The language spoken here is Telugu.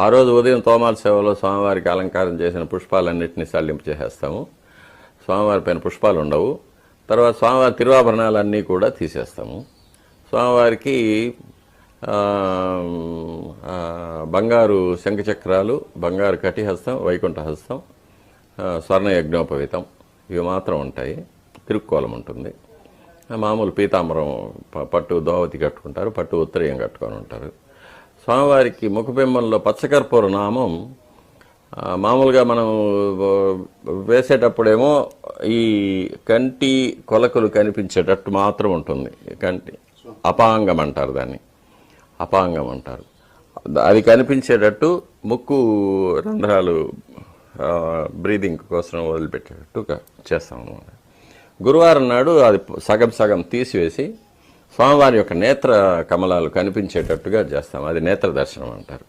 ఆ రోజు ఉదయం తోమాల సేవలో స్వామివారికి అలంకారం చేసిన పుష్పాలన్నింటినీ సల్లింపు చేసేస్తాము. స్వామివారి పైన పుష్పాలు ఉండవు. తర్వాత స్వామివారి తిరువాభరణాలన్నీ కూడా తీసేస్తాము. స్వామివారికి బంగారు శంఖచక్రాలు, బంగారు కటిహస్తం, వైకుంఠహస్తం, స్వర్ణ యజ్ఞోపవీతం ఇవి మాత్రం ఉంటాయి. తిరుక్కోలం ఉంటుంది. మామూలు పీతాంబరం, పట్టు దోవతి కట్టుకుంటారు, పట్టు ఉత్తరీయం కట్టుకొని ఉంటారు. స్వామివారికి ముఖబింబంలో పచ్చకర్పూర నామం మామూలుగా మనం వేసేటప్పుడేమో ఈ కంటి కొలకలు కనిపించేటట్టు మాత్రం ఉంటుంది. కంటి అపాంగం అంటారు, దాన్ని అపాంగం అంటారు. అది కనిపించేటట్టు ముక్కు రంధ్రాలు బ్రీదింగ్ కోసం వదిలిపెట్టేటట్టు చేస్తాం అన్నమాట. గురువారం నాడు అది సగం సగం తీసివేసి స్వామివారి యొక్క నేత్ర కమలాలు కనిపించేటట్టుగా చేస్తాం. అది నేత్ర దర్శనం అంటారు.